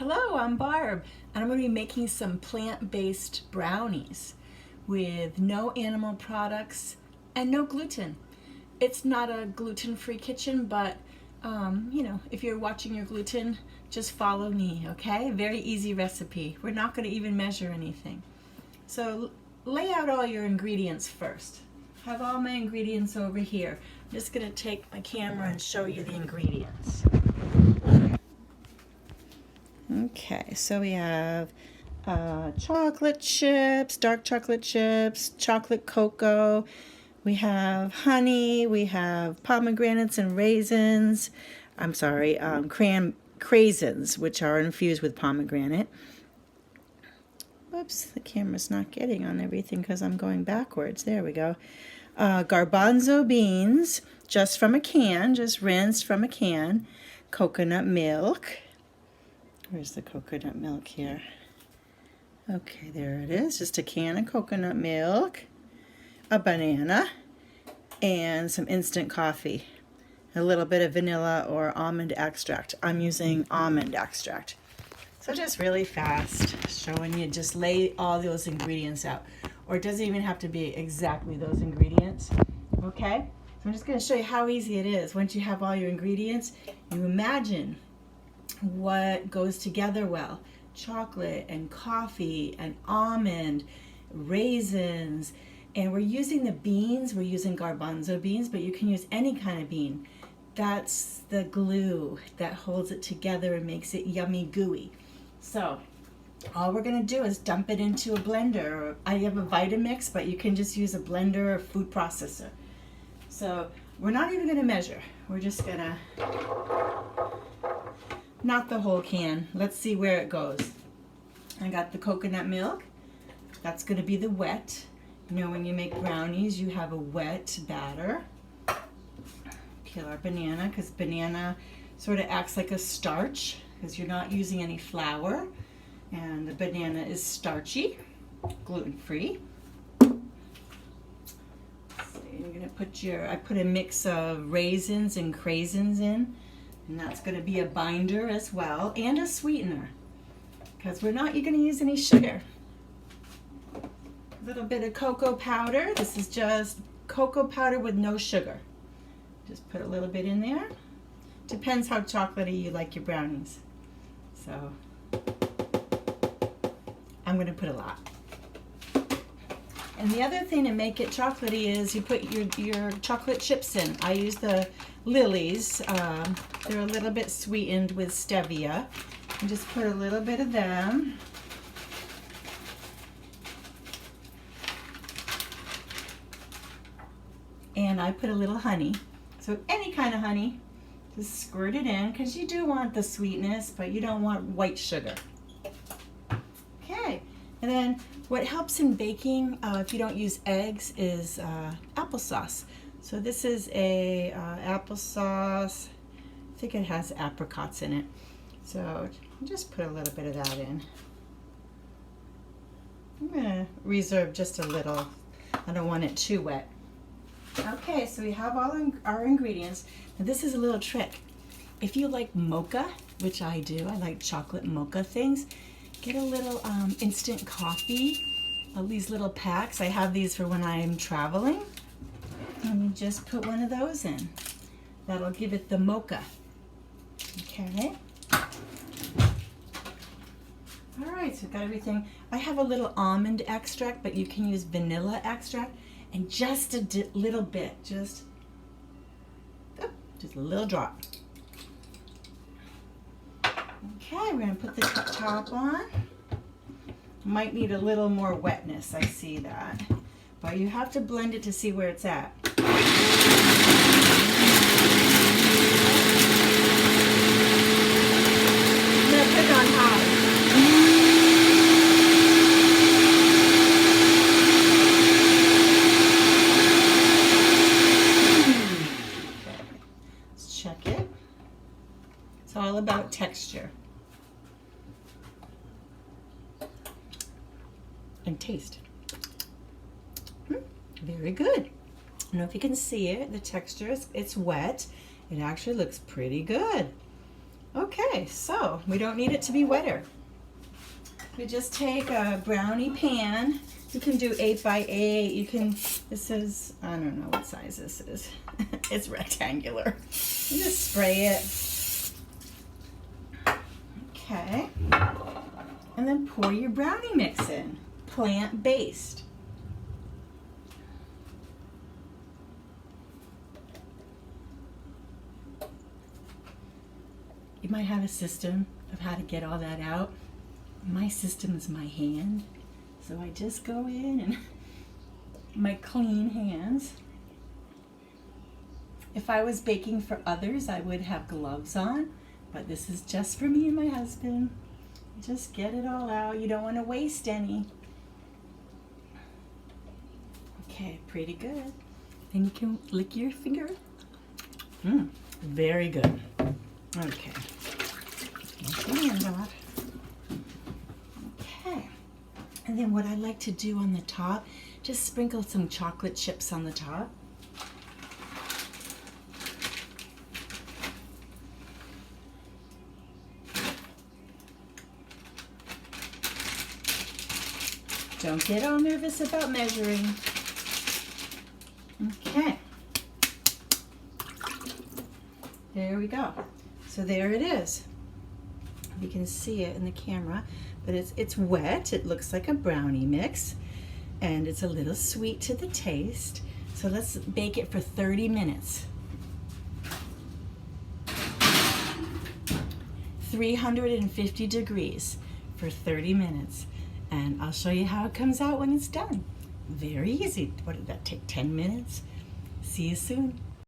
Hello, I'm Barb, and I'm going to be making some plant-based brownies with no animal products and no gluten. It's not a gluten-free kitchen, but if you're watching your gluten, just follow me, okay? Very easy recipe. We're not going to even measure anything. So lay out all your ingredients first. I have all my ingredients over here. I'm just going to take my camera and show you the ingredients. Okay, so we have chocolate chips, dark chocolate chips, chocolate cocoa. We have honey. We have pomegranates and raisins. I'm sorry, craisins, which are infused with pomegranate. Whoops, the camera's not getting on everything because I'm going backwards. There we go. Garbanzo beans, just from a can, just rinsed from a can. Coconut milk. Where's the coconut milk here? Okay, there it is. Just a can of coconut milk, a banana, and some instant coffee. A little bit of vanilla or almond extract. I'm using almond extract. So just really fast, showing you, just lay all those ingredients out. Or it doesn't even have to be exactly those ingredients. Okay? So I'm just going to show you how easy it is. Once you have all your ingredients, you imagine what goes together well. Chocolate and coffee and almond, raisins, and we're using the beans. We're using garbanzo beans, but you can use any kind of bean. That's the glue that holds it together and makes it yummy gooey. So all we're going to do is dump it into a blender. I have a Vitamix, but you can just use a blender or food processor. So we're not even going to measure. We're just going to, not the whole can. Let's see where it goes. I got the coconut milk. That's going to be the wet. You know, when you make brownies, you have a wet batter. Peel our banana, because banana sort of acts like a starch, because you're not using any flour. And the banana is starchy, gluten-free. So you're going to put I put a mix of raisins and craisins in. And that's going to be a binder as well, and a sweetener, because you're going to use any sugar. A little bit of cocoa powder. This is just cocoa powder with no sugar. Just put a little bit in there. Depends how chocolatey you like your brownies. So I'm going to put a lot. And the other thing to make it chocolatey is you put your chocolate chips in. I use the Lily's. They're a little bit sweetened with stevia. And just put a little bit of them. And I put a little honey. So any kind of honey, just squirt it in, because you do want the sweetness, but you don't want white sugar. Okay, and then what helps in baking, if you don't use eggs, is applesauce. So this is a applesauce. I think it has apricots in it. So just put a little bit of that in. I'm going to reserve just a little. I don't want it too wet. Okay, so we have all our ingredients. Now this is a little trick. If you like mocha, which I do, I like chocolate mocha things, get a little instant coffee, these little packs. I have these for when I'm traveling. And you just put one of those in. That'll give it the mocha. Okay. All right, so we've got everything. I have a little almond extract, but you can use vanilla extract. And just a little bit, just a little drop. Okay, we're going to put the top on. Might need a little more wetness, I see that. But you have to blend it to see where it's at. I'm going to put it on high. Check it. It's all about texture and taste. Very good. I don't know if you can see it. The texture it's wet. It actually looks pretty good. Okay, so we don't need it to be wetter. We just take a brownie pan. You can do 8 by 8. You can, this is, I don't know what size this is. It's rectangular. You just spray it. Okay. And then pour your brownie mix in, plant-based. You might have a system of how to get all that out. My system is my hand. So I just go in and my clean hands. If I was baking for others, I would have gloves on, but this is just for me and my husband. Just get it all out. You don't want to waste any. Okay, pretty good. Then you can lick your finger. Very good. Okay. Get your hand off. Okay. And then what I like to do on the top, just sprinkle some chocolate chips on the top. Don't get all nervous about measuring. Okay. There we go. So there it is. You can see it in the camera, but it's wet. It looks like a brownie mix, and it's a little sweet to the taste. So let's bake it for 30 minutes. 350 degrees for 30 minutes. And I'll show you how it comes out when it's done. Very easy. What did that take? 10 minutes? See you soon.